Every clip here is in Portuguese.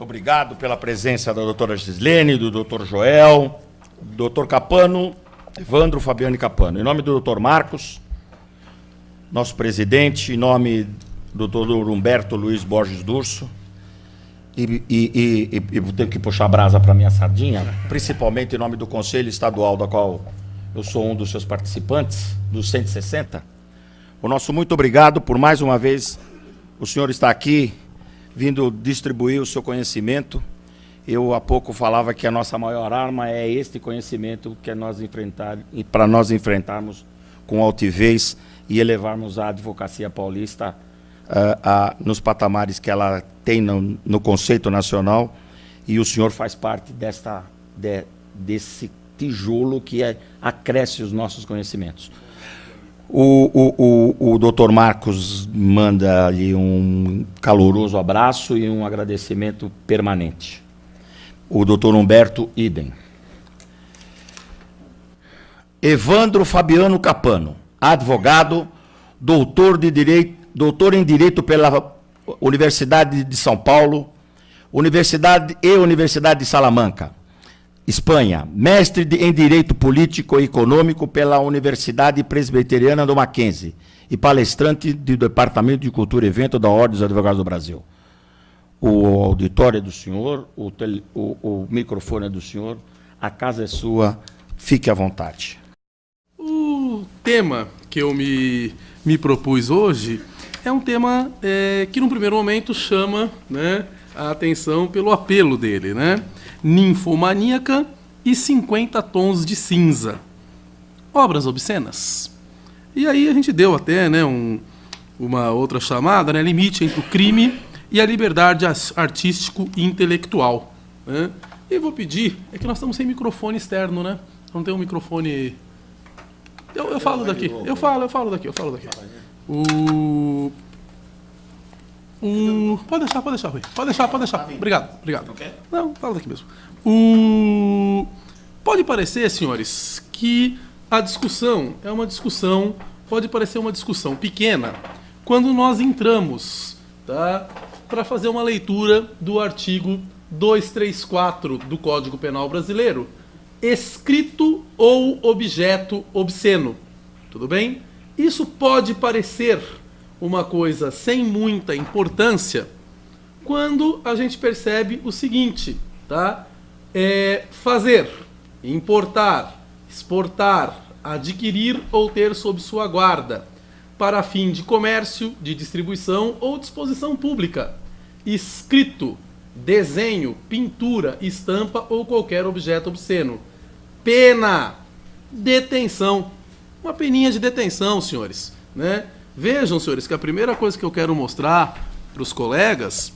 Obrigado pela presença da doutora Gislene, do doutor Joel, do doutor Capano, Evandro Fabiani Capano. Em nome do doutor Marcos, nosso presidente, em nome do doutor Humberto Luiz Borges Durso, e vou ter que puxar a brasa para a minha sardinha, principalmente em nome do Conselho Estadual, da qual eu sou um dos seus participantes, dos 160. O nosso muito obrigado por mais uma vez o senhor estar aqui, vindo distribuir o seu conhecimento. Eu há pouco falava que a nossa maior arma é este conhecimento que é para nós enfrentarmos com altivez e elevarmos a advocacia paulista nos patamares que ela tem no conceito nacional, e o senhor faz parte desse tijolo que acresce os nossos conhecimentos. O doutor Marcos manda ali um caloroso abraço e um agradecimento permanente. O doutor Humberto, idem. Evandro Fabiano Capano, advogado, doutor em Direito pela Universidade de São Paulo, Universidade de Salamanca, Espanha, mestre em Direito Político e Econômico pela Universidade Presbiteriana do Mackenzie e palestrante do Departamento de Cultura e Evento da Ordem dos Advogados do Brasil. O auditório é do senhor, o microfone é do senhor, a casa é sua, fique à vontade. O tema que eu me propus hoje é um tema que, num primeiro momento, chama, né, a atenção pelo apelo dele, né? Ninfomaníaca e 50 tons de cinza. Obras obscenas. E aí a gente deu até, né, uma outra chamada, né, limite entre o crime e a liberdade artístico e intelectual. Né? E vou pedir, é que nós estamos sem microfone externo, né? Não tem um microfone... Eu falo daqui, eu falo daqui. Pode deixar, Rui. Pode deixar. Obrigado. Não, fala daqui mesmo. Pode parecer, senhores, que a discussão pode parecer uma discussão pequena quando nós entramos, tá, para fazer uma leitura do artigo 234 do Código Penal Brasileiro, escrito ou objeto obsceno. Tudo bem? Isso pode parecer uma coisa sem muita importância quando a gente percebe o seguinte, tá? Fazer, importar, exportar, adquirir ou ter sob sua guarda, para fim de comércio, de distribuição ou disposição pública, escrito, desenho, pintura, estampa ou qualquer objeto obsceno. Pena, detenção. Uma peninha de detenção, senhores, né? Vejam, senhores, que a primeira coisa que eu quero mostrar para os colegas,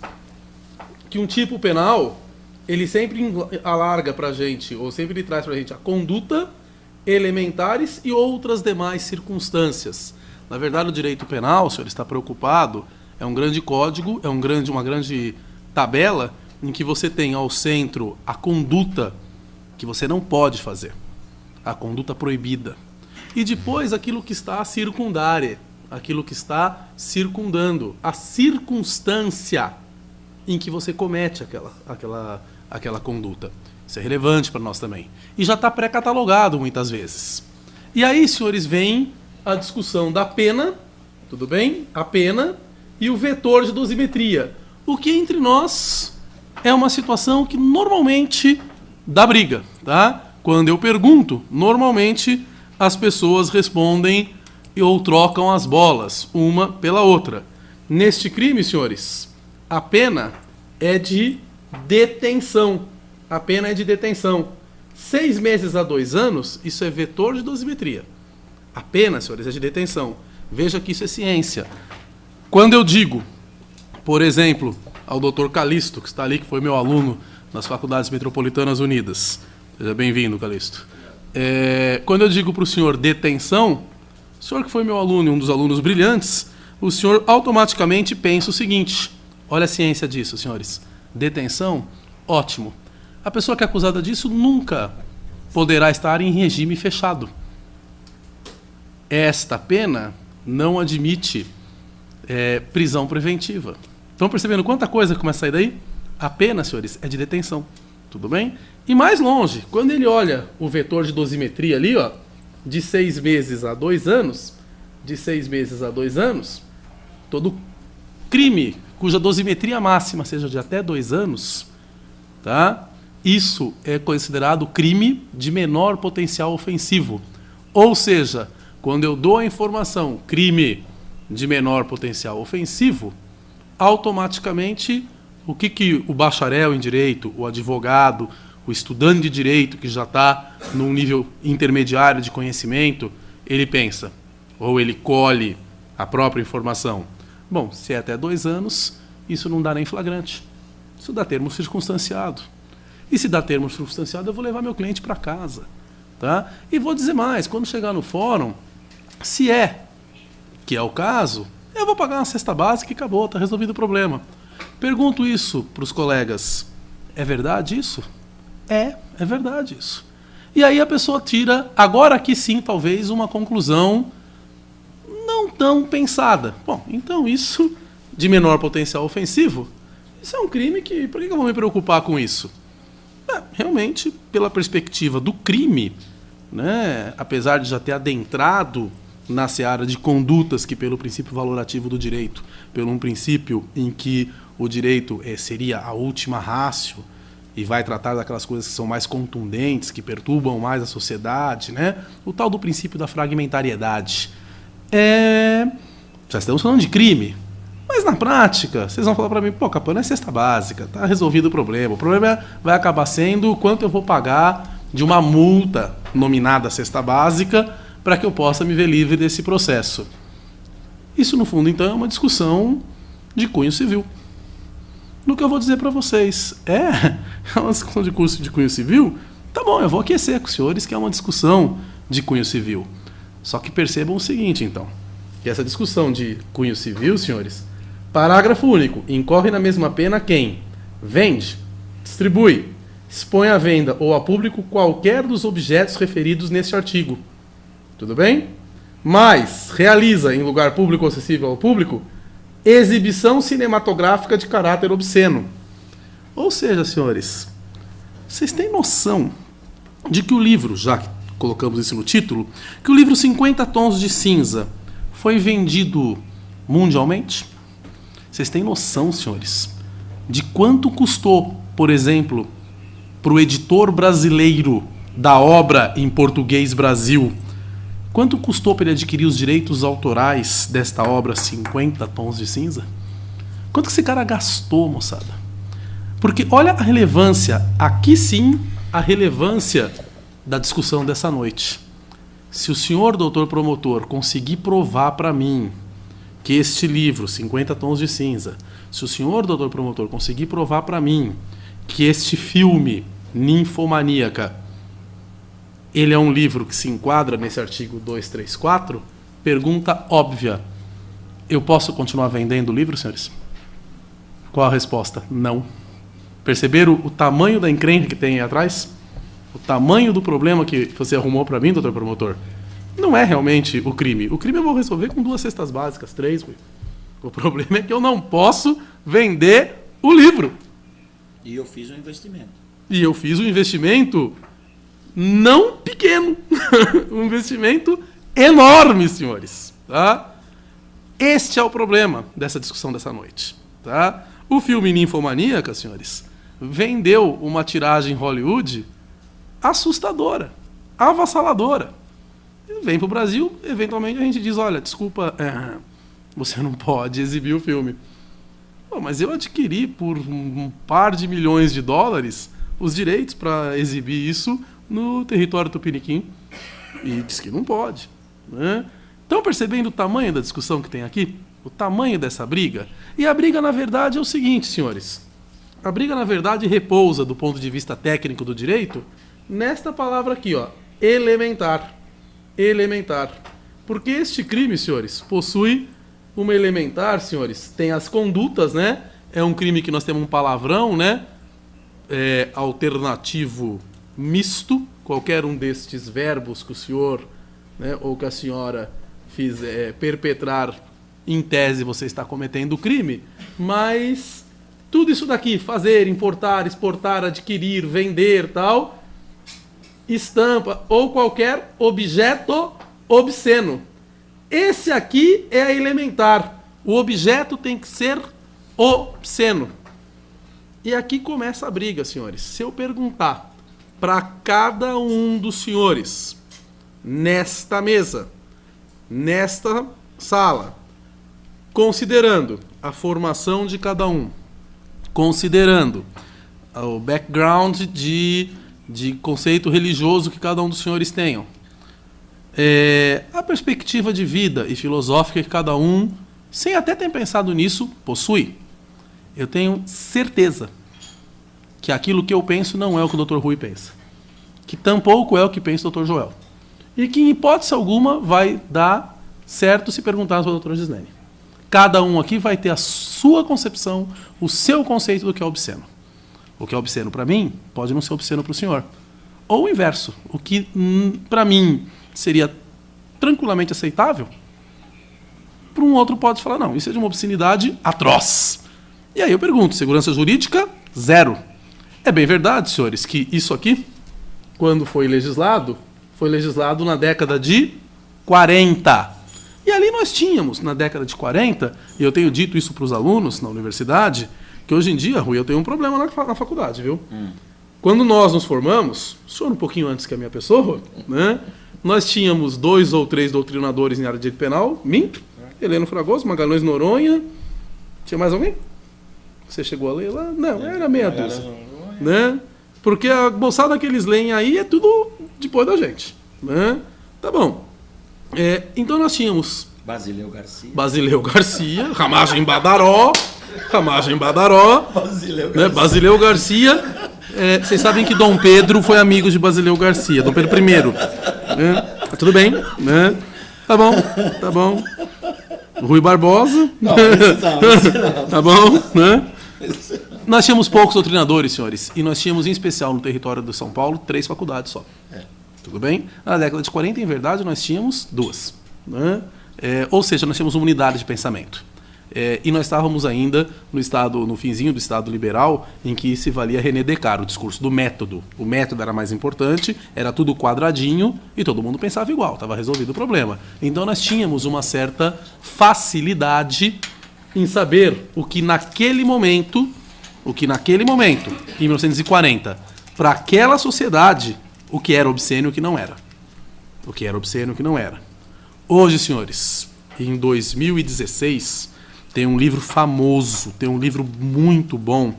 que um tipo penal, ele sempre alarga para a gente, ou sempre ele traz para a gente a conduta, elementares e outras demais circunstâncias. Na verdade, o direito penal, senhor, está preocupado, é um grande código, é uma grande tabela em que você tem ao centro a conduta que você não pode fazer, a conduta proibida. E depois aquilo que está a circundária, aquilo que está circundando, a circunstância em que você comete aquela conduta. Isso é relevante para nós também. E já está pré-catalogado muitas vezes. E aí, senhores, vem a discussão da pena, tudo bem? A pena e o vetor de dosimetria. O que entre nós é uma situação que normalmente dá briga, tá? Quando eu pergunto, normalmente as pessoas respondem ou trocam as bolas, uma pela outra. Neste crime, senhores, a pena é de detenção. A pena é de detenção. 6 meses a 2 anos, isso é vetor de dosimetria. A pena, senhores, é de detenção. Veja que isso é ciência. Quando eu digo, por exemplo, ao Dr. Calixto, que está ali, que foi meu aluno nas Faculdades Metropolitanas Unidas. Seja bem-vindo, Calixto. Quando eu digo para o senhor detenção, o senhor que foi meu aluno e um dos alunos brilhantes, o senhor automaticamente pensa o seguinte, olha a ciência disso, senhores. Detenção, ótimo. A pessoa que é acusada disso nunca poderá estar em regime fechado. Esta pena não admite prisão preventiva. Estão percebendo quanta coisa começa a sair daí? A pena, senhores, é de detenção. Tudo bem? E mais longe, quando ele olha o vetor de dosimetria ali, ó, de 6 meses a 2 anos, todo crime cuja dosimetria máxima seja de até 2 anos, tá? Isso é considerado crime de menor potencial ofensivo. Ou seja, quando eu dou a informação crime de menor potencial ofensivo, automaticamente o que o bacharel em direito, o advogado, o estudante de direito que já está num nível intermediário de conhecimento, ele pensa, ou ele colhe a própria informação. Bom, se é até 2 anos, isso não dá nem flagrante. Isso dá termo circunstanciado. E se dá termo circunstanciado, eu vou levar meu cliente para casa. Tá? E vou dizer mais, quando chegar no fórum, se é que é o caso, eu vou pagar uma cesta básica e acabou, está resolvido o problema. Pergunto isso para os colegas, é verdade isso? É verdade isso. E aí a pessoa tira, agora aqui sim, talvez, uma conclusão não tão pensada. Bom, então isso, de menor potencial ofensivo, isso é um crime que, por que eu vou me preocupar com isso? Realmente, pela perspectiva do crime, né, apesar de já ter adentrado na seara de condutas que, pelo princípio valorativo do direito, pelo um princípio em que o direito seria a última ratio e vai tratar daquelas coisas que são mais contundentes, que perturbam mais a sociedade, né, o tal do princípio da fragmentariedade. Já estamos falando de crime. Mas na prática, vocês vão falar para mim, pô, Capano, é cesta básica, tá resolvido o problema. O problema vai acabar sendo quanto eu vou pagar de uma multa nominada cesta básica para que eu possa me ver livre desse processo. Isso, no fundo, então, é uma discussão de cunho civil. No que eu vou dizer para vocês, é uma discussão de cunho civil? Tá bom, eu vou aquecer com os senhores que é uma discussão de cunho civil. Só que percebam o seguinte, então, que essa discussão de cunho civil, senhores, parágrafo único, incorre na mesma pena quem vende, distribui, expõe à venda ou a público qualquer dos objetos referidos neste artigo. Tudo bem? Mas realiza em lugar público ou acessível ao público exibição cinematográfica de caráter obsceno. Ou seja, senhores, vocês têm noção de que o livro, já que colocamos isso no título, que o livro 50 Tons de Cinza foi vendido mundialmente? Vocês têm noção, senhores, de quanto custou, por exemplo, para o editor brasileiro da obra em português Brasil, quanto custou para ele adquirir os direitos autorais desta obra 50 Tons de Cinza? Quanto que esse cara gastou, moçada? Porque olha a relevância, aqui sim, a relevância da discussão dessa noite. Se o senhor doutor promotor conseguir provar para mim que este livro, 50 Tons de Cinza, se o senhor doutor promotor conseguir provar para mim que este filme, Ninfomaníaca, ele é um livro que se enquadra nesse artigo 234, pergunta óbvia. Eu posso continuar vendendo o livro, senhores? Qual a resposta? Não. Perceberam o tamanho da encrenca que tem aí atrás? O tamanho do problema que você arrumou para mim, doutor promotor? Não é realmente o crime. O crime eu vou resolver com 2 cestas básicas, 3. O problema é que eu não posso vender o livro. E eu fiz um investimento. E eu fiz um investimento não pequeno. Um investimento enorme, senhores. Tá? Este é o problema dessa discussão dessa noite. Tá? O filme Ninfomaníaca, senhores, vendeu uma tiragem em Hollywood assustadora, avassaladora. Vem para o Brasil, eventualmente a gente diz, olha, desculpa, você não pode exibir o filme. Pô, mas eu adquiri por um par de milhões de dólares os direitos para exibir isso no território tupiniquim. E diz que não pode. Né? Estão percebendo o tamanho da discussão que tem aqui? O tamanho dessa briga? E a briga, na verdade, é o seguinte, senhores. A briga, na verdade, repousa, do ponto de vista técnico do direito, nesta palavra aqui, ó, elementar. Elementar. Porque este crime, senhores, possui uma elementar, senhores, tem as condutas, né? É um crime que nós temos um palavrão, né? Alternativo misto, qualquer um destes verbos que o senhor, né, ou que a senhora perpetrar, em tese você está cometendo o crime, mas tudo isso daqui, fazer, importar, exportar, adquirir, vender, tal, estampa ou qualquer objeto obsceno. Esse aqui é a elementar. O objeto tem que ser obsceno. E aqui começa a briga, senhores. Se eu perguntar para cada um dos senhores, nesta mesa, nesta sala, considerando a formação de cada um, considerando o background de conceito religioso que cada um dos senhores tenham, a perspectiva de vida e filosófica que cada um, sem até ter pensado nisso, possui, eu tenho certeza que aquilo que eu penso não é o que o Dr. Rui pensa, que tampouco é o que pensa o Dr. Joel, e que em hipótese alguma vai dar certo se perguntar para o Dr. Gislene. Cada um aqui vai ter a sua concepção, o seu conceito do que é obsceno. O que é obsceno para mim pode não ser obsceno para o senhor. Ou o inverso. O que para mim seria tranquilamente aceitável, para um outro pode falar, não, isso é de uma obscenidade atroz. E aí eu pergunto, segurança jurídica, 0. É bem verdade, senhores, que isso aqui, quando foi legislado na década de 40. E ali nós tínhamos, na década de 40, e eu tenho dito isso para os alunos na universidade, que hoje em dia, Rui, eu tenho um problema na faculdade, viu? Quando nós nos formamos, o senhor um pouquinho antes que a minha pessoa, né, nós tínhamos 2 ou 3 doutrinadores em área de direito penal, minto, Heleno Fragoso, Magalhães Noronha, tinha mais alguém? Você chegou a ler lá? Não, era meia dúzia. Né? Porque a bolsada que eles leem aí é tudo depois da gente. Né? Tá bom. Então nós tínhamos Basileu Garcia, Ramagem Badaró, Basileu Garcia. Vocês sabem que Dom Pedro foi amigo de Basileu Garcia, Dom Pedro I. Tudo bem, né? Tá bom. Rui Barbosa. Não. Tá bom, né? Nós tínhamos poucos doutrinadores, senhores, e nós tínhamos, em especial no território de São Paulo, 3 faculdades só. Tudo bem? Na década de 40, em verdade, nós tínhamos 2. Né? Ou seja, nós tínhamos uma unidade de pensamento. E nós estávamos ainda no finzinho do Estado liberal, em que se valia René Descartes, o discurso do método. O método era mais importante, era tudo quadradinho e todo mundo pensava igual, estava resolvido o problema. Então nós tínhamos uma certa facilidade em saber o que naquele momento, em 1940, para aquela sociedade, o que era obsceno e o que não era. Hoje, senhores, em 2016, tem um livro famoso, tem um livro muito bom,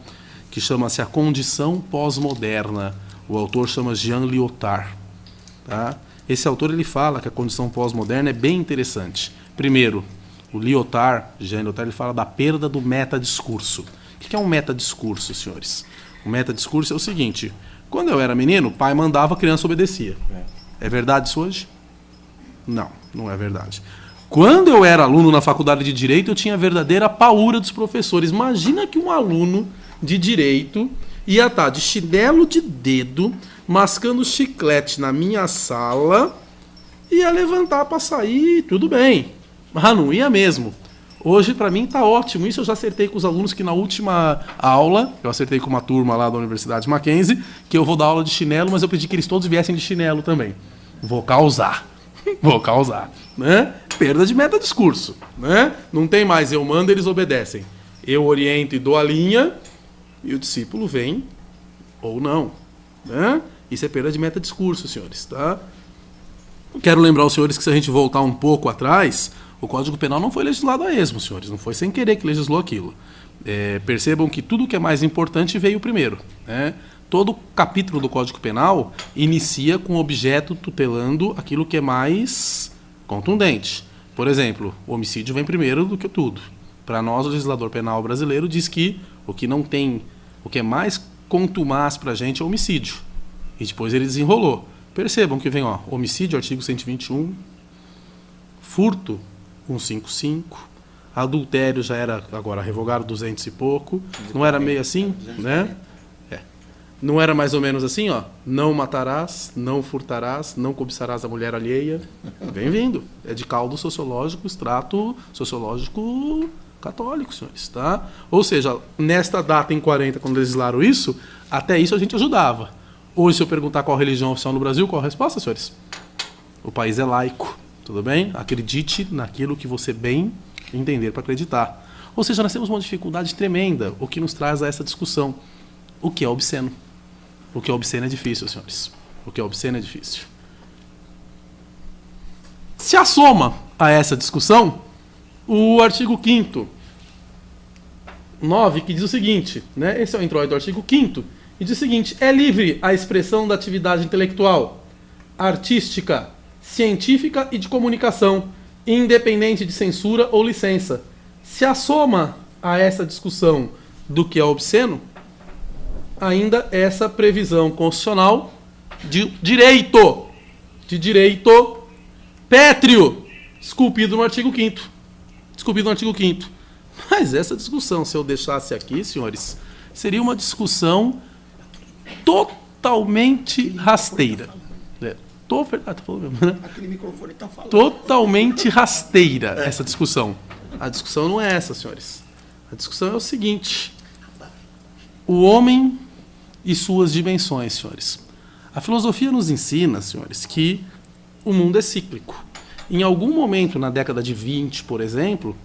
que chama-se A Condição Pós-Moderna. O autor chama Jean Lyotard. Tá? Esse autor ele fala que a condição pós-moderna é bem interessante. Primeiro, o Jean Lyotard, ele fala da perda do metadiscurso. O que é um metadiscurso, senhores? O metadiscurso é o seguinte: quando eu era menino, o pai mandava, a criança obedecia. É verdade isso hoje? Não, não é verdade. Quando eu era aluno na faculdade de Direito, eu tinha a verdadeira paúra dos professores. Imagina que um aluno de Direito ia estar de chinelo de dedo, mascando chiclete na minha sala, ia levantar para sair, tudo bem. Mas não ia mesmo. Hoje, para mim, está ótimo. Isso eu já acertei com os alunos que na última aula, eu acertei com uma turma lá da Universidade Mackenzie, que eu vou dar aula de chinelo, mas eu pedi que eles todos viessem de chinelo também. Vou causar. Né? Perda de metadiscurso. Né? Não tem mais eu mando, eles obedecem. Eu oriento e dou a linha, e o discípulo vem ou não. Né? Isso é perda de metadiscurso, senhores. Tá? Quero lembrar aos senhores que, se a gente voltar um pouco atrás, o Código Penal não foi legislado a esmo, senhores. Não foi sem querer que legislou aquilo. Percebam que tudo que é mais importante veio primeiro. Né? Todo capítulo do Código Penal inicia com o objeto tutelando aquilo que é mais contundente. Por exemplo, o homicídio vem primeiro do que tudo. Para nós, o legislador penal brasileiro diz que o que é mais contumaz para a gente é o homicídio. E depois ele desenrolou. Percebam que vem homicídio, artigo 121, furto, 155, adultério já era agora revogado 200 e pouco, não era meio assim, né? Não era mais ou menos assim, não matarás, não furtarás, não cobiçarás a mulher alheia. Vem vindo. É de caldo sociológico, extrato sociológico Católico, senhores, tá? Ou seja, nesta data em 40, quando legislaram isso, até isso a gente ajudava. Hoje, se eu perguntar qual religião oficial no Brasil, qual a resposta, senhores? O país é laico, tudo bem? Acredite naquilo que você bem entender para acreditar. Ou seja, nós temos uma dificuldade tremenda, o que nos traz a essa discussão. O que é obsceno? O que é obsceno é difícil, senhores. O que é obsceno é difícil. Se assoma a essa discussão o artigo 5º, 9, que diz o seguinte, né? Esse é o introito do artigo 5º, e diz o seguinte: é livre a expressão da atividade intelectual, artística, científica e de comunicação, independente de censura ou licença. Se assoma a essa discussão do que é obsceno, ainda essa previsão constitucional de direito pétreo, esculpido no artigo 5º. Esculpido no artigo 5º. Mas essa discussão, se eu deixasse aqui, senhores, seria uma discussão totalmente rasteira. Aquele microfone tá falando. Totalmente rasteira essa discussão. A discussão não é essa, senhores. A discussão é o seguinte: o homem e suas dimensões, senhores. A filosofia nos ensina, senhores, que o mundo é cíclico. Em algum momento, na década de 20, por exemplo,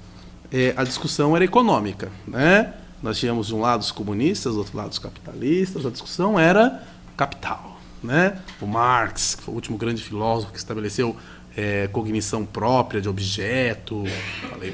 a discussão era econômica, né? Nós tínhamos de um lado os comunistas, do outro lado os capitalistas, a discussão era capital, né? O Marx, que foi o último grande filósofo que estabeleceu cognição própria de objeto.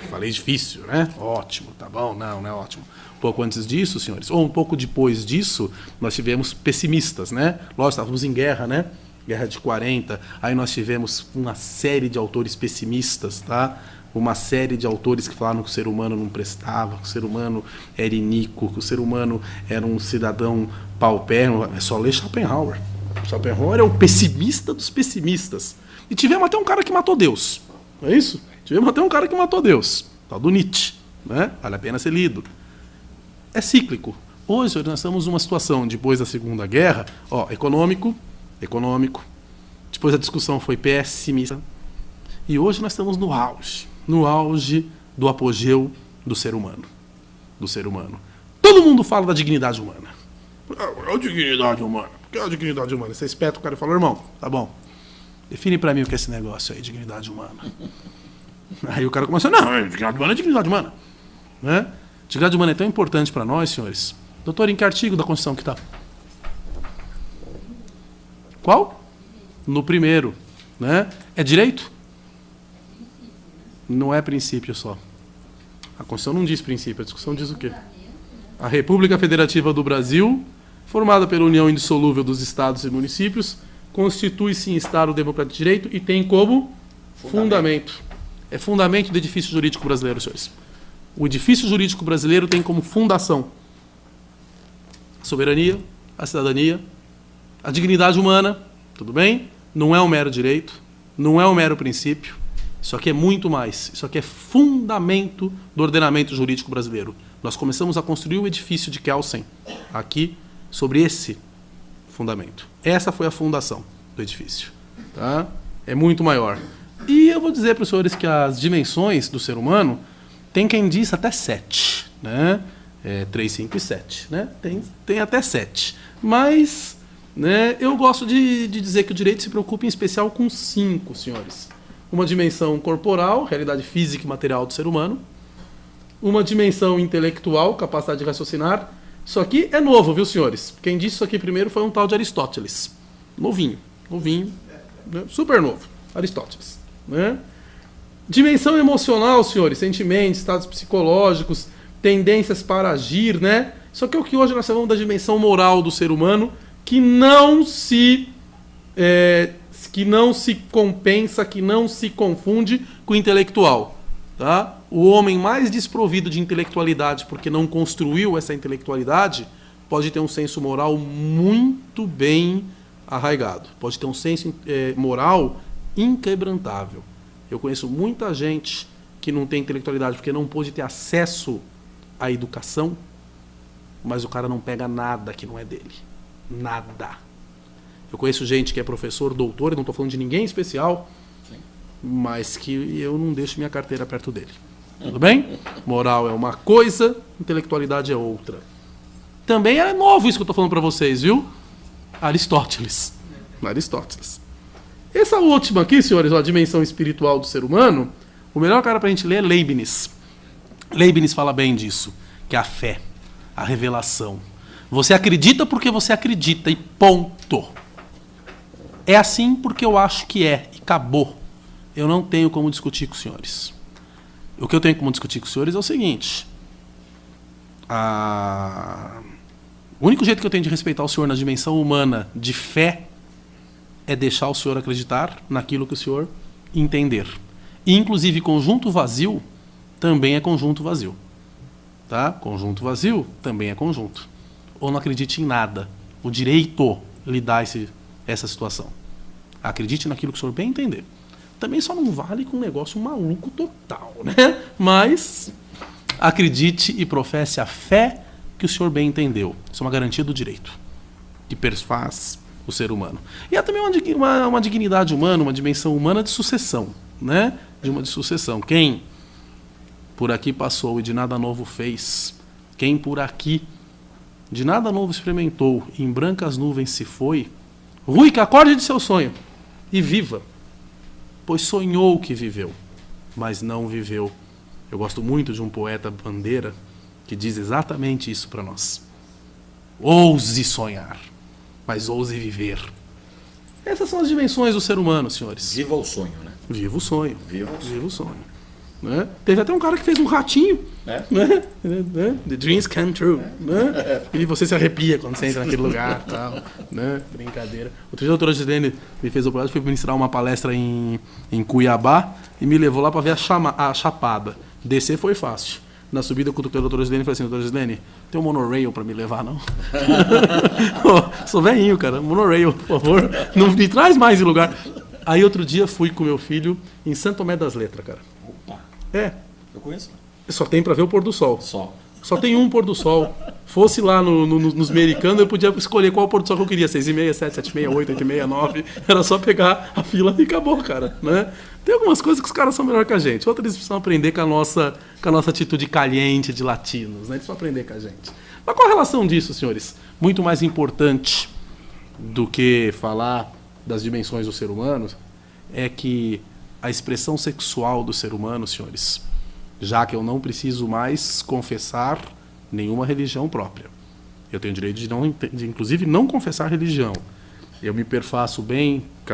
Falei difícil, né? Ótimo, tá bom? Não é ótimo. Um pouco antes disso, senhores, ou um pouco depois disso, nós tivemos pessimistas, né? Nós estávamos em guerra, né? Guerra de 40, aí nós tivemos uma série de autores pessimistas, tá? Uma série de autores que falaram que o ser humano não prestava, que o ser humano era iníquo, que o ser humano era um cidadão paupérrimo. É só ler Schopenhauer. Schopenhauer é o pessimista dos pessimistas. E tivemos até um cara que matou Deus, não é isso? Tivemos até um cara que matou Deus, tal do Nietzsche, né? Vale a pena ser lido. É cíclico. Hoje nós estamos numa situação, depois da Segunda Guerra, econômico, depois a discussão foi pessimista, e hoje nós estamos no auge do apogeu do ser humano. Todo mundo fala da dignidade humana. É a dignidade humana. O que é a dignidade humana? Você espeta o cara e fala: irmão, tá bom, define pra mim o que é esse negócio aí, dignidade humana. Aí o cara começa: não, dignidade humana é dignidade humana. Né? Dignidade humana é tão importante para nós, senhores. Doutor, em que artigo da Constituição que está? Qual? No primeiro. Né? É direito? Não é princípio só. A Constituição não diz princípio, a discussão diz o quê? A República Federativa do Brasil, formada pela união indissolúvel dos estados e municípios, constitui-se em Estado democrático de direito e tem como fundamento. É fundamento do edifício jurídico brasileiro, senhores. O edifício jurídico brasileiro tem como fundação a soberania, a cidadania, a dignidade humana, tudo bem? Não é um mero direito, não é um mero princípio. Isso aqui é muito mais. Isso aqui é fundamento do ordenamento jurídico brasileiro. Nós começamos a construir o edifício de Kelsen aqui sobre esse fundamento. Essa foi a fundação do edifício. Tá? É muito maior. E eu vou dizer para os senhores que as dimensões do ser humano tem quem diz até 7. Né? 3, 5 e 7. Né? Tem até 7. Mas, né, eu gosto de dizer que o direito se preocupa em especial com 5, senhores. Uma dimensão corporal, realidade física e material do ser humano. Uma dimensão intelectual, capacidade de raciocinar. Isso aqui é novo, viu, senhores? Quem disse isso aqui primeiro foi um tal de Aristóteles. Novinho, né? Super novo, Aristóteles. Né? Dimensão emocional, senhores, sentimentos, estados psicológicos, tendências para agir, né? Isso aqui é o que hoje nós chamamos da dimensão moral do ser humano, que não se compensa, que não se confunde com o intelectual. Tá? O homem mais desprovido de intelectualidade, porque não construiu essa intelectualidade, pode ter um senso moral muito bem arraigado. Pode ter um senso moral inquebrantável. Eu conheço muita gente que não tem intelectualidade porque não pôde ter acesso à educação, mas o cara não pega nada que não é dele. Nada. Eu conheço gente que é professor, doutor, eu não estou falando de ninguém especial, sim, mas que eu não deixo minha carteira perto dele. Tudo bem? Moral é uma coisa, intelectualidade é outra. Também é novo isso que eu estou falando para vocês, viu? Aristóteles. Essa última aqui, senhores, a dimensão espiritual do ser humano, o melhor cara para a gente ler é Leibniz. Leibniz fala bem disso, que é a fé, a revelação. Você acredita porque você acredita e ponto. É assim porque eu acho que é e acabou. Eu não tenho como discutir com os senhores. O que eu tenho como discutir com os senhores é o seguinte. O único jeito que eu tenho de respeitar o senhor na dimensão humana de fé é deixar o senhor acreditar naquilo que o senhor entender. E, inclusive, conjunto vazio também é conjunto vazio. Tá? Conjunto vazio também é conjunto. Ou não acredite em nada. O direito lhe dá essa situação. Acredite naquilo que o senhor bem entender. Também só não vale com um negócio maluco total, né? Mas acredite e professe a fé que o senhor bem entendeu. Isso é uma garantia do direito que perfaz o ser humano. E há também uma dignidade humana, uma dimensão humana de sucessão, né? De sucessão. Quem por aqui passou e de nada novo fez, quem por aqui de nada novo experimentou e em brancas nuvens se foi, Rui, que acorde de seu sonho e viva, pois sonhou que viveu, mas não viveu. Eu gosto muito de um poeta bandeira que diz exatamente isso para nós. Ouse sonhar, mas ouse viver. Essas são as dimensões do ser humano, senhores. Viva o sonho, né? Viva o sonho. Viva o sonho. Né? Teve até um cara que fez um ratinho. Né? The dreams come true. Né? E você se arrepia quando você entra naquele lugar. Tal, né? Brincadeira. Outro dia a doutora Gislene me fez o projeto, fui ministrar uma palestra em Cuiabá e me levou lá para ver a Chapada. Descer foi fácil. Na subida, eu cutuquei a doutora Gislene e falei assim: doutora Gislene, tem um monorail para me levar, não? Sou velhinho, cara. Monorail, por favor. Não me traz mais em lugar. Aí outro dia fui com meu filho em Santo Tomé das Letras, cara. Opa. É. Eu conheço. Só tem para ver o pôr do sol. Só tem um pôr do sol. Fosse lá nos americanos, eu podia escolher qual pôr do sol que eu queria. 6h30, 7, 7h30, 8, 8h30, 9. Era só pegar a fila e acabou, cara. Né? Tem algumas coisas que os caras são melhor que a gente. Outras eles precisam aprender com a nossa atitude caliente de latinos. Né? Eles precisam aprender com a gente. Mas qual a relação disso, senhores? Muito mais importante do que falar das dimensões do ser humano é que a expressão sexual do ser humano, senhores, já que eu não preciso mais confessar nenhuma religião própria. Eu tenho o direito de inclusive, não confessar religião. Eu me perfaço bem com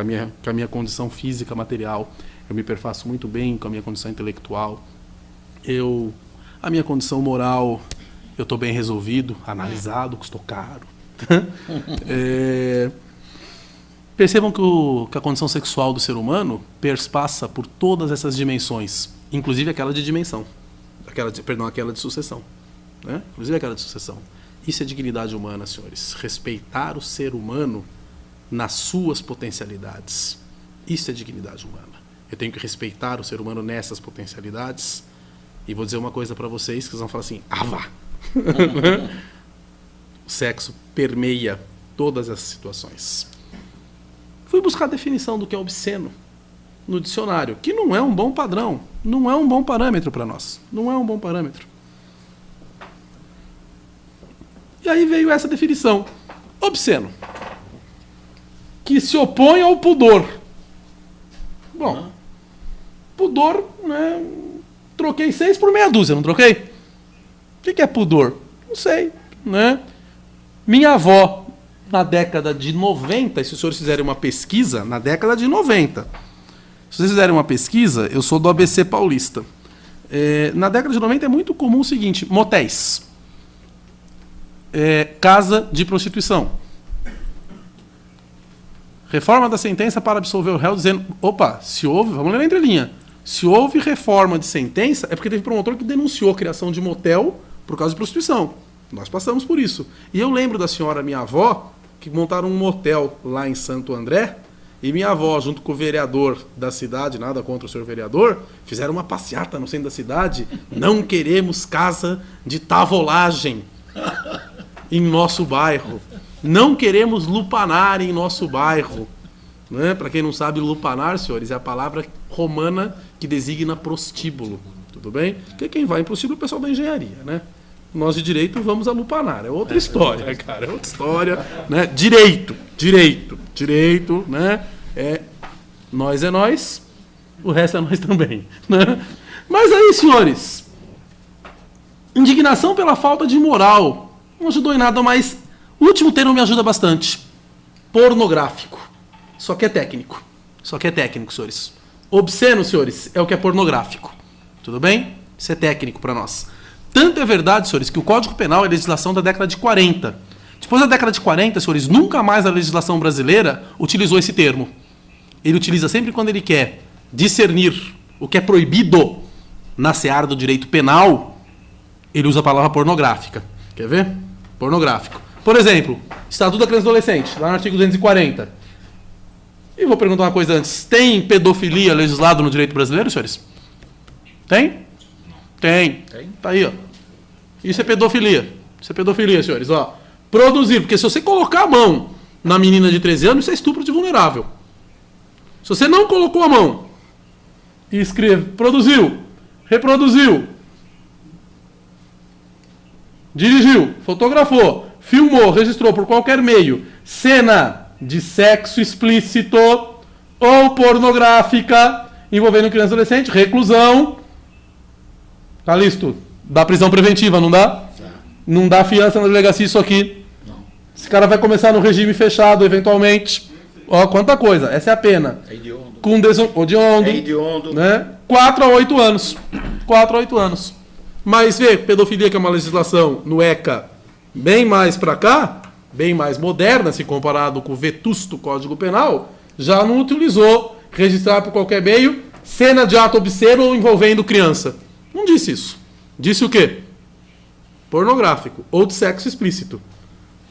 a minha condição física, material. Eu me perfaço muito bem com a minha condição intelectual. A minha condição moral, eu estou bem resolvido, analisado, custou caro. Percebam que a condição sexual do ser humano perspassa por todas essas dimensões, inclusive aquela de dimensão, aquela de sucessão. Né? Inclusive aquela de sucessão. Isso é dignidade humana, senhores. Respeitar o ser humano nas suas potencialidades. Isso é dignidade humana. Eu tenho que respeitar o ser humano nessas potencialidades. E vou dizer uma coisa para vocês, que vocês vão falar assim: vá! O sexo permeia todas essas situações. Fui buscar a definição do que é obsceno no dicionário, que não é um bom padrão, não é um bom parâmetro para nós. Não é um bom parâmetro. E aí veio essa definição. Obsceno. Que se opõe ao pudor. Bom, pudor, né? Troquei 6 por meia dúzia, não troquei? O que é pudor? Não sei, né? Minha avó, na década de 90, e se os senhores fizerem uma pesquisa, na década de 90, se vocês fizerem uma pesquisa, eu sou do ABC paulista. Na década de 90 é muito comum o seguinte: motéis. Casa de prostituição. Reforma da sentença para absolver o réu, dizendo: opa, se houve, vamos ler na entrelinha, se houve reforma de sentença, é porque teve promotor que denunciou a criação de motel por causa de prostituição. Nós passamos por isso. E eu lembro da senhora, minha avó, que montaram um motel lá em Santo André, e minha avó, junto com o vereador da cidade, nada contra o senhor vereador, fizeram uma passeata no centro da cidade. Não queremos casa de tavolagem em nosso bairro. Não queremos lupanar em nosso bairro. Né? Para quem não sabe, lupanar, senhores, é a palavra romana que designa prostíbulo. Tudo bem? Porque quem vai impossível é o pessoal da engenharia, né? Nós de direito vamos a lupanar. É outra história, cara. É outra história, né? Direito, né? Nós é nós, o resto é nós também, né? Mas aí, senhores, indignação pela falta de moral. Não ajudou em nada, mas o último termo me ajuda bastante. Pornográfico. Só que é técnico. Senhores. Obsceno, senhores, é o que é pornográfico. Tudo bem? Isso é técnico para nós. Tanto é verdade, senhores, que o Código Penal é legislação da década de 40. Depois da década de 40, senhores, nunca mais a legislação brasileira utilizou esse termo. Ele utiliza sempre quando ele quer discernir o que é proibido na seara do direito penal, ele usa a palavra pornográfica. Quer ver? Pornográfico. Por exemplo, Estatuto da Criança e Adolescente, lá no artigo 240. E vou perguntar uma coisa antes. Tem pedofilia legislado no direito brasileiro, senhores? Tem? Tem. Tá aí, ó. Isso é pedofilia. Senhores. Ó. Produzir. Porque se você colocar a mão na menina de 13 anos, isso é estupro de vulnerável. Se você não colocou a mão e escreve, produziu, reproduziu, dirigiu, fotografou, filmou, registrou por qualquer meio cena de sexo explícito ou pornográfica envolvendo criança e adolescente, reclusão. Calixto, dá prisão preventiva, não dá? Não dá fiança na delegacia isso aqui. Não. Esse cara vai começar no regime fechado, eventualmente. Ó, quanta coisa. Essa é a pena. Com hediondo, né? 4 a 8 anos. 4 a 8 anos. Mas vê, pedofilia, que é uma legislação no ECA bem mais para cá, bem mais moderna, se comparado com o vetusto Código Penal, já não utilizou registrar por qualquer meio cena de ato obsceno envolvendo criança. Não disse isso. Disse o quê? Pornográfico ou de sexo explícito.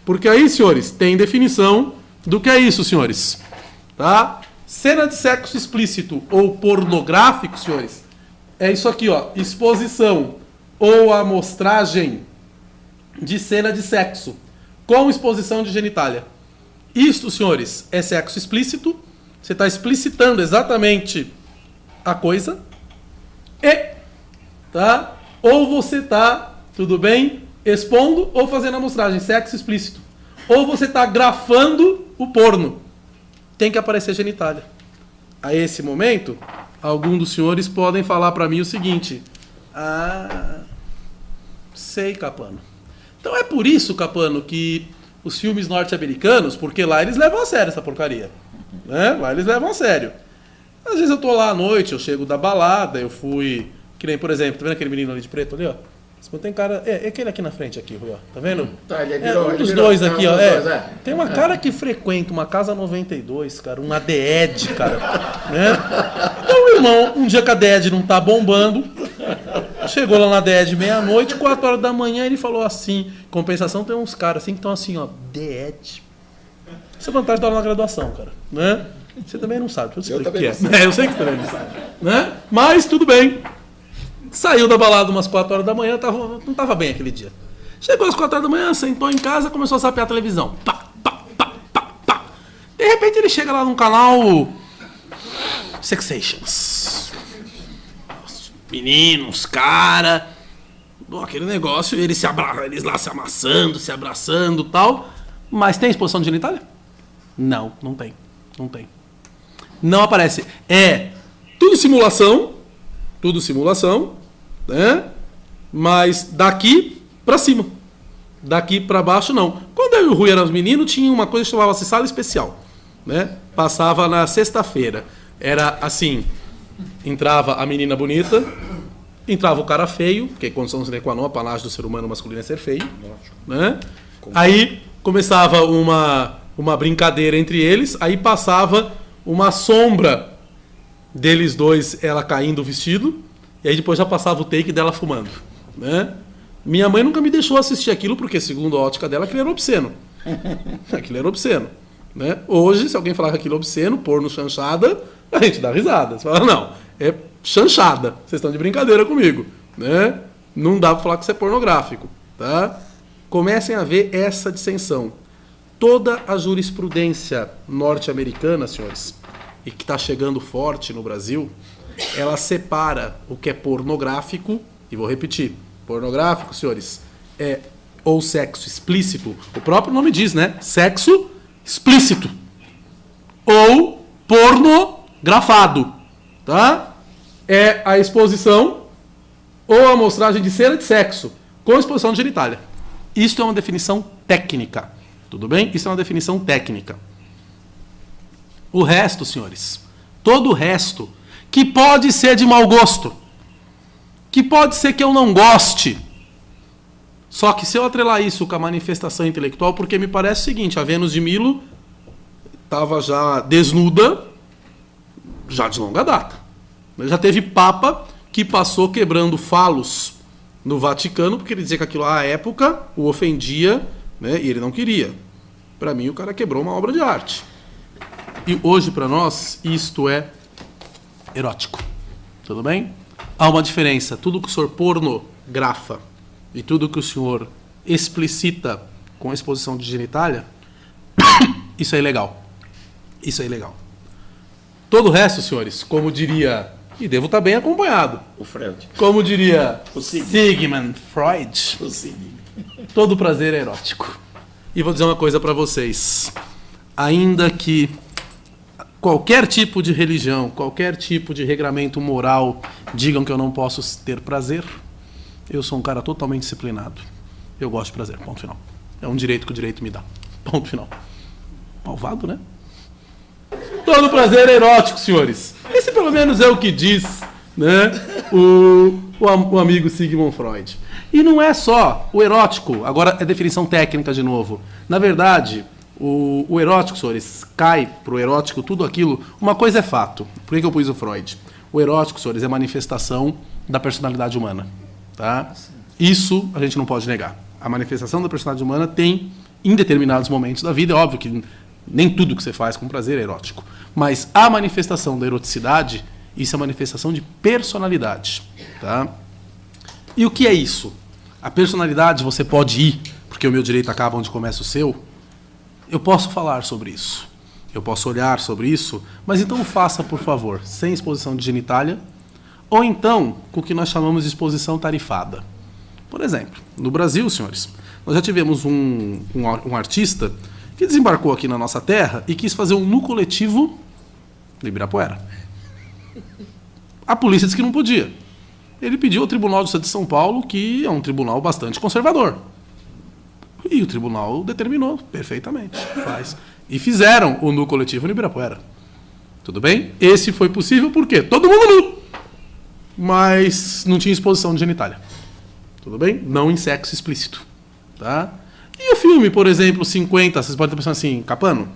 Porque aí, senhores, tem definição do que é isso, senhores. Tá? Cena de sexo explícito ou pornográfico, senhores, é isso aqui, ó. Exposição ou amostragem de cena de sexo com exposição de genitália. Isto, senhores, é sexo explícito. Você está explicitando exatamente a coisa. Tá? Ou você está, tudo bem, expondo ou fazendo amostragem, sexo explícito. Ou você está grafando o porno. Tem que aparecer genitália. A esse momento, alguns dos senhores podem falar para mim o seguinte: sei, Capano. Então é por isso, Capano, que os filmes norte-americanos, porque lá eles levam a sério essa porcaria. Né? Lá eles levam a sério. Às vezes eu tô lá à noite, eu chego da balada, eu fui... Que nem, por exemplo, tá vendo aquele menino ali de preto ali, ó? Tem cara... É aquele aqui na frente, aqui, Rui, ó. Tá vendo? Tá, ele virou, um dos dois aqui, ó. Tem uma cara que frequenta uma casa 92, cara. Uma DED, cara. Né? Então, irmão, um dia que a DED não tá bombando, chegou lá na DED meia-noite, 4 horas da manhã, ele falou assim, compensação, tem uns caras assim que estão assim, ó, DED. Essa é a vantagem da aula na graduação, cara. Né? Você também não sabe, eu explico o que é. Eu sei que você também não sabe. Né? Mas, tudo bem. Saiu da balada umas 4 horas da manhã, não estava bem aquele dia. Chegou às 4 horas da manhã, sentou em casa, começou a sapear a televisão. Pá, pá, pá, pá, pá. De repente ele chega lá num canal Sexations. Os meninos, cara, aquele negócio, eles lá se amassando, se abraçando e tal. Mas tem exposição de genitália? Não tem. Não aparece. É tudo simulação, né? Mas daqui pra cima. Daqui pra baixo, não. Quando eu e o Rui éramos meninos, tinha uma coisa que chamava-se sala especial. Né? Passava na sexta-feira. Era assim, entrava a menina bonita, entrava o cara feio, porque condição sine qua non, a panagem do ser humano masculino é ser feio. Né? Aí começava uma brincadeira entre eles, aí passava uma sombra deles dois, ela caindo o vestido, e aí depois já passava o take dela fumando. Né? Minha mãe nunca me deixou assistir aquilo, porque segundo a ótica dela, aquilo era obsceno. Né? Hoje, se alguém falar que aquilo é obsceno, porno chanchada, a gente dá risada. Você fala, não, é chanchada, vocês estão de brincadeira comigo. Né? Não dá para falar que isso é pornográfico. Tá? Comecem a ver essa dissensão. Toda a jurisprudência norte-americana, senhores, e que está chegando forte no Brasil, ela separa o que é pornográfico, e vou repetir, pornográfico, senhores, é ou sexo explícito, o próprio nome diz, né? Sexo explícito. Ou pornografado, tá? É a exposição ou a amostragem de cena de sexo com exposição de genitália. Isso é uma definição técnica, tudo bem? Isso é uma definição técnica. O resto, senhores, todo o resto, que pode ser de mau gosto, que pode ser que eu não goste, só que se eu atrelar isso com a manifestação intelectual, porque me parece o seguinte, a Vênus de Milo estava já desnuda, já de longa data. Já teve papa que passou quebrando falos no Vaticano, porque ele dizia que aquilo à época o ofendia, né, e ele não queria. Para mim, o cara quebrou uma obra de arte. E hoje, para nós, isto é erótico. Tudo bem? Há uma diferença. Tudo que o senhor pornografa e tudo que o senhor explicita com a exposição de genitália, isso é ilegal. Isso é ilegal. Todo o resto, senhores, como diria, e devo estar bem acompanhado, O Freud. como diria O Sigmund Freud, O seguinte. todo prazer é erótico. E vou dizer uma coisa para vocês. Ainda que qualquer tipo de religião, qualquer tipo de regramento moral digam que eu não posso ter prazer, eu sou um cara totalmente disciplinado. Eu gosto de prazer, ponto final. É um direito que o direito me dá. Ponto final. Malvado, né? Todo prazer é erótico, senhores. Esse pelo menos é o que diz, né, o amigo Sigmund Freud. E não é só o erótico, agora é definição técnica de novo. Na verdade, o erótico, senhores, cai pro erótico tudo aquilo. Uma coisa é fato. Por que eu pus o Freud? O erótico, senhores, é manifestação da personalidade humana. Tá? Isso a gente não pode negar. A manifestação da personalidade humana tem, em determinados momentos da vida, é óbvio que nem tudo que você faz com prazer é erótico. Mas a manifestação da eroticidade, isso é manifestação de personalidade. Tá? E o que é isso? A personalidade você pode ir, porque o meu direito acaba onde começa o seu. Eu posso falar sobre isso. Eu posso olhar sobre isso, mas então faça, por favor, sem exposição de genitália, ou então com o que nós chamamos de exposição tarifada. Por exemplo, no Brasil, senhores, nós já tivemos um artista que desembarcou aqui na nossa terra e quis fazer um nu coletivo de Ibirapuera. A polícia disse que não podia. Ele pediu ao Tribunal de Justiça de São Paulo, que é um tribunal bastante conservador. E o tribunal determinou perfeitamente. Faz. E fizeram o nu coletivo no Ibirapuera. Tudo bem? Esse foi possível por quê? Todo mundo nu! Mas não tinha exposição de genitália. Tudo bem? Não em sexo explícito. Tá? E o filme, por exemplo, 50, vocês podem estar pensando assim, Capano,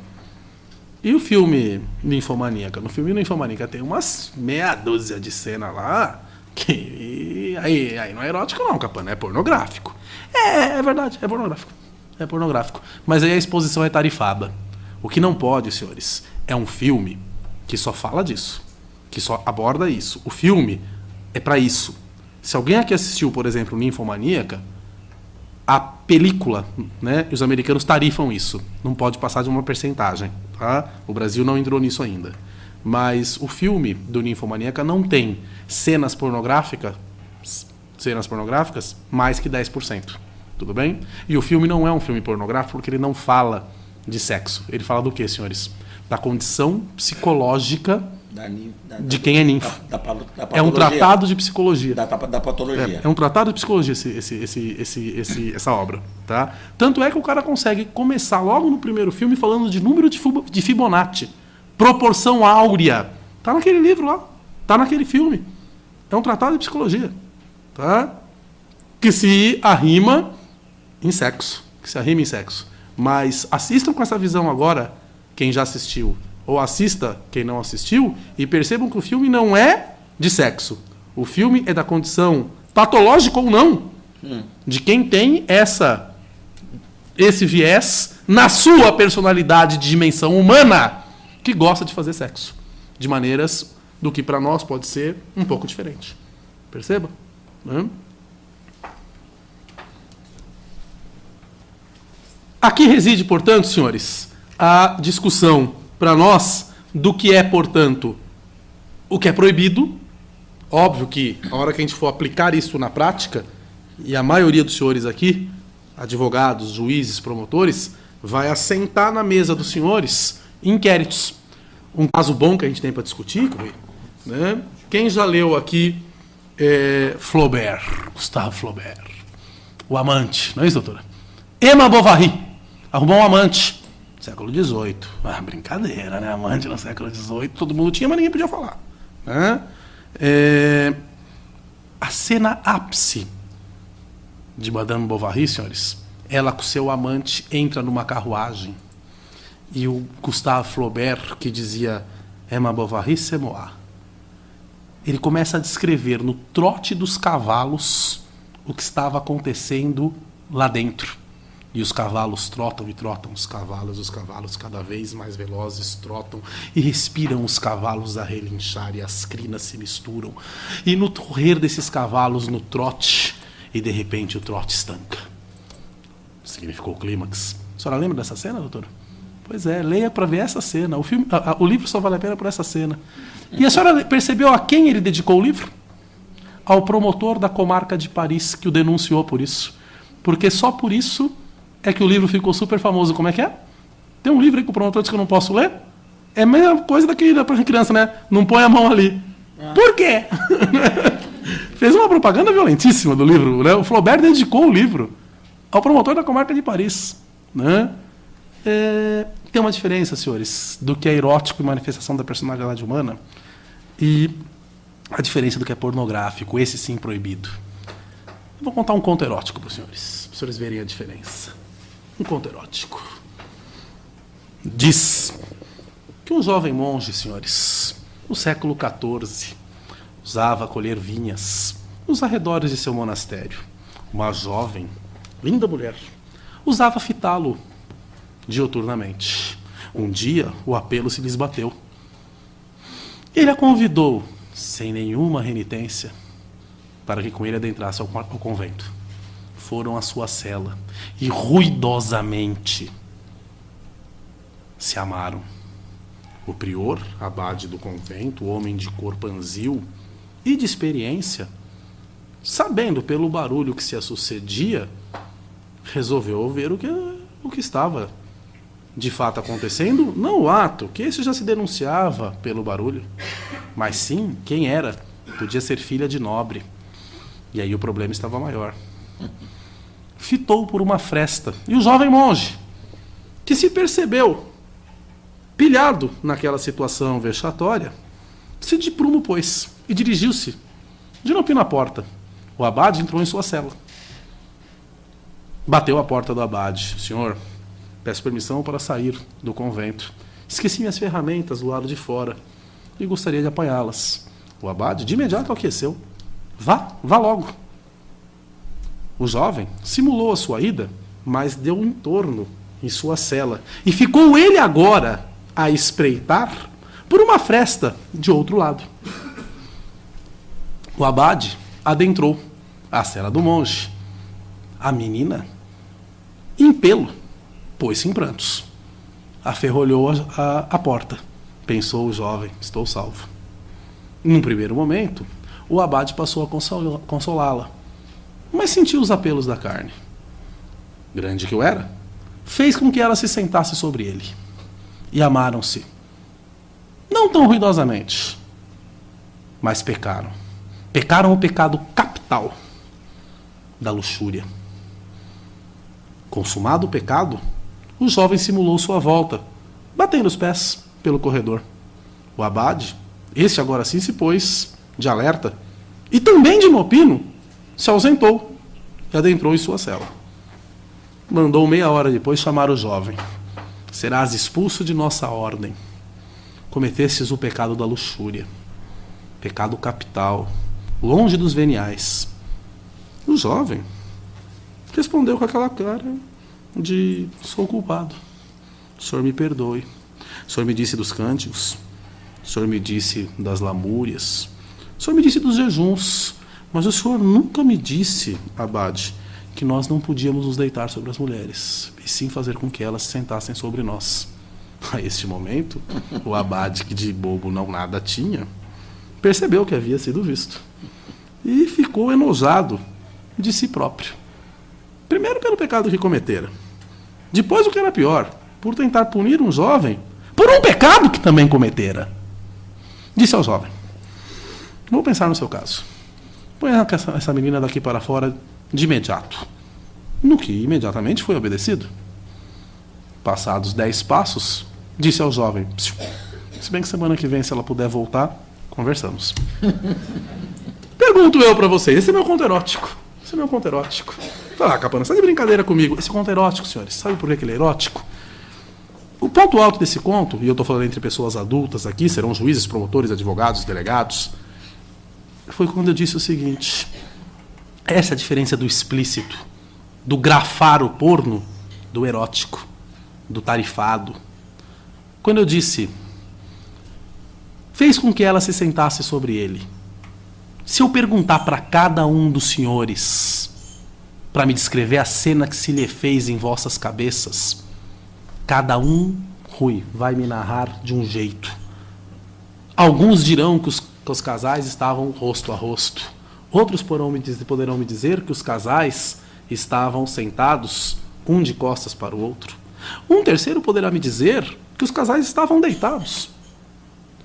e o filme Ninfomaníaca? No filme Ninfomaníaca tem umas meia dúzia de cena lá, que aí não é erótico não, Capano, é pornográfico. É verdade, é pornográfico. É pornográfico. Mas aí a exposição é tarifada. O que não pode, senhores, é um filme que só fala disso, que só aborda isso. O filme é para isso. Se alguém aqui assistiu, por exemplo, Ninfomaníaca, a película, né, os americanos tarifam isso. Não pode passar de uma percentagem. Tá? O Brasil não entrou nisso ainda. Mas o filme do Ninfomaníaca não tem cenas pornográficas mais que 10%. Tudo bem? E o filme não é um filme pornográfico porque ele não fala de sexo. Ele fala do quê, senhores? Da condição psicológica de quem é ninfo. É um tratado de psicologia. Da patologia. É um tratado de psicologia essa obra. Tá? Tanto é que o cara consegue começar logo no primeiro filme falando de número de Fibonacci. Proporção áurea. Tá naquele livro lá. Tá naquele filme. É um tratado de psicologia. Tá? Que se arrima em sexo. Mas assistam com essa visão agora, quem já assistiu. Ou assista quem não assistiu e percebam que o filme não é de sexo. O filme é da condição patológica ou não de quem tem esse viés na sua personalidade de dimensão humana que gosta de fazer sexo. De maneiras do que para nós pode ser um pouco diferente. Perceba? Aqui reside, portanto, senhores, a discussão para nós do que é, portanto, o que é proibido Óbvio que a hora que a gente for aplicar isso na prática, e a maioria dos senhores aqui, advogados, juízes, promotores, vai assentar na mesa dos senhores inquéritos. Um caso bom que a gente tem para discutir, né? Quem já leu aqui Flaubert, Gustave Flaubert, o amante, não é isso, doutora? Emma Bovary arrumou um amante, século XVIII. Ah, brincadeira, né? Amante no século XVIII, todo mundo tinha, mas ninguém podia falar. Né? A cena ápice de Madame Bovary, senhores, ela com seu amante entra numa carruagem e o Gustave Flaubert, que dizia Emma Bovary, c'est moi, ele começa a descrever no trote dos cavalos o que estava acontecendo lá dentro. E os cavalos trotam e trotam, os cavalos cada vez mais velozes trotam e respiram os cavalos a relinchar e as crinas se misturam. E no correr desses cavalos no trote, e de repente o trote estanca. Significou o clímax. A senhora lembra dessa cena, doutora? Pois é, leia para ver essa cena. O livro só vale a pena por essa cena. E a senhora percebeu a quem ele dedicou o livro? Ao promotor da comarca de Paris, que o denunciou por isso. Porque só por isso é que o livro ficou super famoso. Como é que é? Tem um livro aí que o promotor disse que eu não posso ler? É a mesma coisa daquele para criança, né? Não põe a mão ali. Por quê? Fez uma propaganda violentíssima do livro, né? O Flaubert dedicou o livro ao promotor da comarca de Paris, né? Tem uma diferença, senhores, do que é erótico e manifestação da personalidade humana e a diferença do que é pornográfico, esse sim proibido. Eu vou contar um conto erótico para os senhores verem a diferença. Um conto erótico. Diz que um jovem monge, senhores, no século XIV, usava colher vinhas nos arredores de seu monastério. Uma jovem, linda mulher, usava fitá-lo diuturnamente. Um dia, o apelo se lhes bateu. Ele a convidou, sem nenhuma renitência, para que com ele adentrasse ao convento. Foram à sua cela e ruidosamente se amaram. O prior, abade do convento, homem de cor panzil e de experiência, sabendo pelo barulho que se sucedia, resolveu ouvir o que estava de fato acontecendo, não o ato, que esse já se denunciava pelo barulho, mas sim quem era. Podia ser filha de nobre. E aí o problema estava maior. Fitou por uma fresta. E o jovem monge, que se percebeu pilhado naquela situação vexatória, se de prumo pôs e dirigiu-se de novo na porta. O abade entrou em sua cela. Bateu a porta do abade. Senhor, peço permissão para sair do convento. Esqueci minhas ferramentas do lado de fora e gostaria de apanhá-las. O abade de imediato aqueceu. Vá logo. O jovem simulou a sua ida, mas deu um entorno em sua cela. E ficou ele agora a espreitar por uma fresta de outro lado. O abade adentrou a cela do monge. A menina, em pelo, pôs-se em prantos. Aferrolhou a porta. Pensou o jovem, estou salvo. Num primeiro momento, o abade passou a consolá-la, mas sentiu os apelos da carne. Grande que o era, fez com que ela se sentasse sobre ele. E amaram-se. Não tão ruidosamente, mas pecaram. Pecaram o pecado capital da luxúria. Consumado o pecado, o jovem simulou sua volta, batendo os pés pelo corredor. O abade, este agora sim se pôs de alerta, e também de mopino, se ausentou e adentrou em sua cela. Mandou meia hora depois chamar o jovem. Serás expulso de nossa ordem. Cometestes o pecado da luxúria, pecado capital, longe dos veniais. O jovem respondeu com aquela cara de sou culpado. O senhor me perdoe. O senhor me disse dos cânticos. O senhor me disse das lamúrias. O senhor me disse dos jejuns. Mas o senhor nunca me disse, abade, que nós não podíamos nos deitar sobre as mulheres, e sim fazer com que elas se sentassem sobre nós. A este momento, o abade, que de bobo não nada tinha, percebeu que havia sido visto e ficou enojado de si próprio. Primeiro pelo pecado que cometera. Depois, o que era pior, por tentar punir um jovem por um pecado que também cometera. Disse ao jovem: vou pensar no seu caso. Põe essa menina daqui para fora de imediato. No que imediatamente foi obedecido. Passados 10 passos, disse ao jovem: se bem que semana que vem, se ela puder voltar, conversamos. Pergunto eu para vocês, esse é meu conto erótico. Esse é meu conto erótico. Fala, Capana, você está de brincadeira comigo. Esse conto erótico, senhores, sabe por que ele é erótico? O ponto alto desse conto, e eu estou falando entre pessoas adultas aqui, serão juízes, promotores, advogados, delegados, foi quando eu disse o seguinte: essa é a diferença do explícito, do grafar o porno, do erótico, do tarifado. Quando eu disse, fez com que ela se sentasse sobre ele. Se eu perguntar para cada um dos senhores, para me descrever a cena que se lhe fez em vossas cabeças, cada um, Rui, vai me narrar de um jeito. Alguns dirão que os casais estavam rosto a rosto. Outros poderão me dizer que os casais estavam sentados, um de costas para o outro. Um terceiro poderá me dizer que os casais estavam deitados.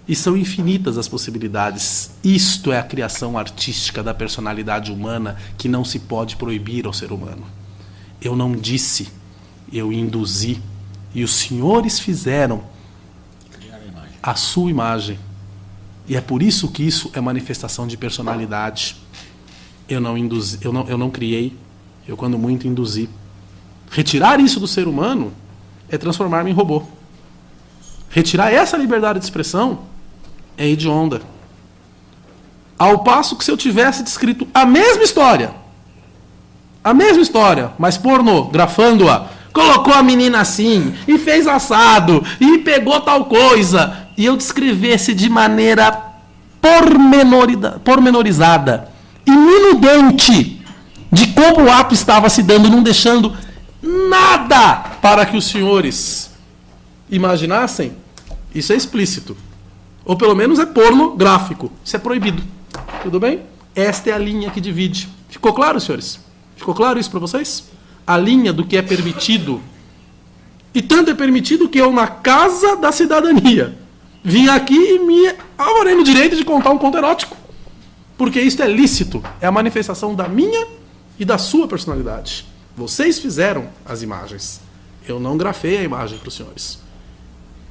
E são infinitas as possibilidades. Isto é a criação artística da personalidade humana que não se pode proibir ao ser humano. Eu não disse, eu induzi. E os senhores fizeram a sua imagem. E é por isso que isso é manifestação de personalidade. Eu não induzi, eu não criei, eu quando muito induzi. Retirar isso do ser humano é transformar-me em robô. Retirar essa liberdade de expressão é hedionda. Ao passo que se eu tivesse descrito a mesma história, mas pornografando-a, colocou a menina assim, e fez assado, e pegou tal coisa, e eu descrevesse de maneira pormenorizada e minudente de como o ato estava se dando, não deixando nada para que os senhores imaginassem, isso é explícito. Ou pelo menos é pornográfico. Isso é proibido. Tudo bem? Esta é a linha que divide. Ficou claro, senhores? Ficou claro isso para vocês? A linha do que é permitido. E tanto é permitido que eu, na Casa da Cidadania, vim aqui e me arvorei no direito de contar um conto erótico. Porque isso é lícito. É a manifestação da minha e da sua personalidade. Vocês fizeram as imagens. Eu não grafei a imagem para os senhores.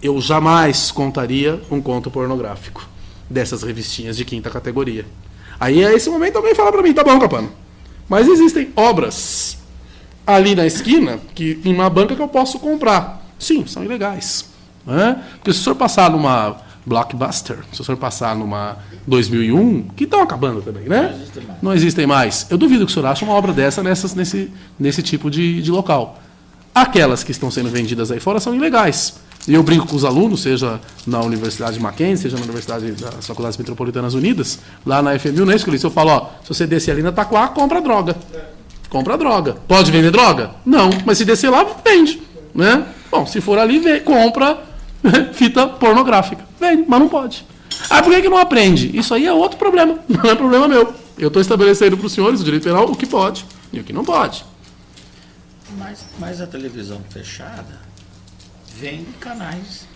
Eu jamais contaria um conto pornográfico dessas revistinhas de 5ª categoria. Aí, a esse momento, alguém fala para mim, tá bom, Capano, mas existem obras ali na esquina, em uma banca que eu posso comprar. Sim, são ilegais. Né? Porque se o senhor passar numa Blockbuster, se o senhor passar numa 2001, que estão acabando também, né? Não existem mais. Eu duvido que o senhor ache uma obra dessa nesse tipo de local. Aquelas que estão sendo vendidas aí fora são ilegais. E eu brinco com os alunos, seja na Universidade Mackenzie, seja na Universidade das Faculdades Metropolitanas Unidas, lá na FMU, na escola, eu falo, ó, se você descer ali na Taquá, compra droga. Compra droga. Pode vender droga? Não, mas se descer lá, vende. Né? Bom, se for ali, compra fita pornográfica. Vende, mas não pode. Ah, por que não aprende? Isso aí é outro problema, não é problema meu. Eu estou estabelecendo para os senhores, o direito penal, o que pode e o que não pode. Mas a televisão fechada vende canais.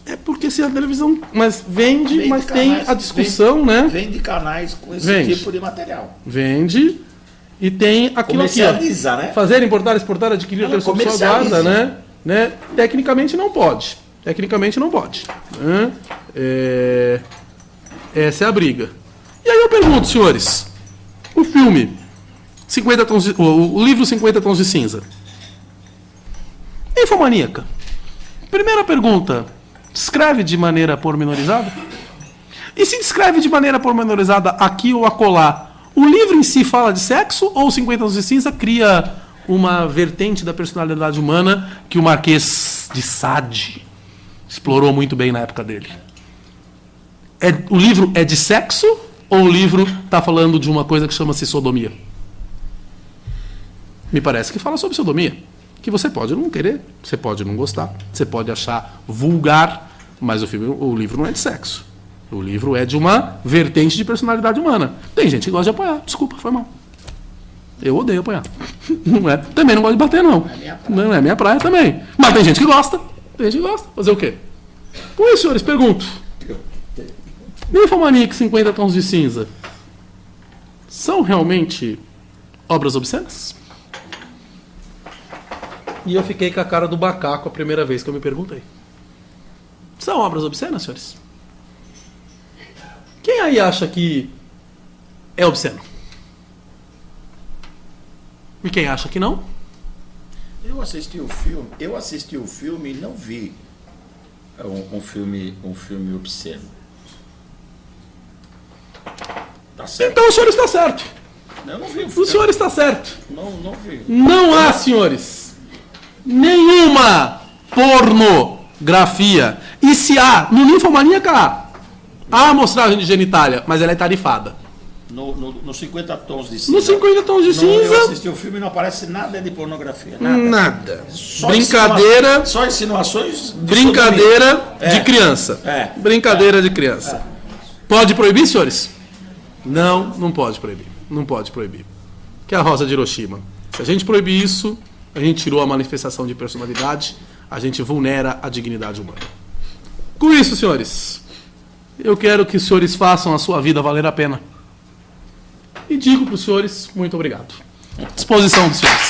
É porque se a televisão... Mas vende mas canais, tem a discussão, né? Vende canais com esse tipo de material. Vende e tem aquilo aqui. Comercializa, né? Fazer, importar, exportar, adquirir, ter sob sua guarda, né? Tecnicamente não pode. Né? Essa é a briga. E aí eu pergunto, senhores, o filme, o livro 50 Tons de Cinza, Infomaníaca. Primeira pergunta, descreve de maneira pormenorizada? E se descreve de maneira pormenorizada aqui ou acolá, o livro em si fala de sexo ou o 50 Tons de Cinza cria uma vertente da personalidade humana que o Marquês de Sade explorou muito bem na época dele? O livro é de sexo ou o livro está falando de uma coisa que chama-se sodomia? Me parece que fala sobre sodomia. Que você pode não querer, você pode não gostar, você pode achar vulgar, mas o livro não é de sexo. O livro é de uma vertente de personalidade humana. Tem gente que gosta de apanhar. Desculpa, foi mal. Eu odeio apanhar. Não é. Também não gosto de bater, não. Não é minha praia também. Mas tem gente que gosta. Tem gente que gosta. Fazer o quê? Pois, senhores, pergunto. Ninfomaníaca e 50 Tons de Cinza são realmente obras obscenas? E eu fiquei com a cara do macaco a primeira vez que eu me perguntei. São obras obscenas, senhores? Quem aí acha que é obsceno? E quem acha que não? Eu assisti o filme e não vi um filme obsceno. Tá certo? Então o senhor está certo. Eu não vi O senhor está certo. Não vi. Não há, senhores, nenhuma pornografia. E se há, no Ninfomaníaca há amostragem de genitália, mas ela é tarifada. No 50 Tons de Cinza. No 50 Tons de Eu Cinza, assisti o filme e não aparece nada de pornografia. nada. Só Brincadeira, só insinuações. brincadeira É. de criança. É. Brincadeira de criança. Pode proibir, senhores? Não pode proibir. Não pode proibir. Que é a Rosa de Hiroshima. Se a gente proibir isso, a gente tirou a manifestação de personalidade, a gente vulnera a dignidade humana. Com isso, senhores, eu quero que os senhores façam a sua vida valer a pena. E digo para os senhores, muito obrigado. Disposição dos senhores.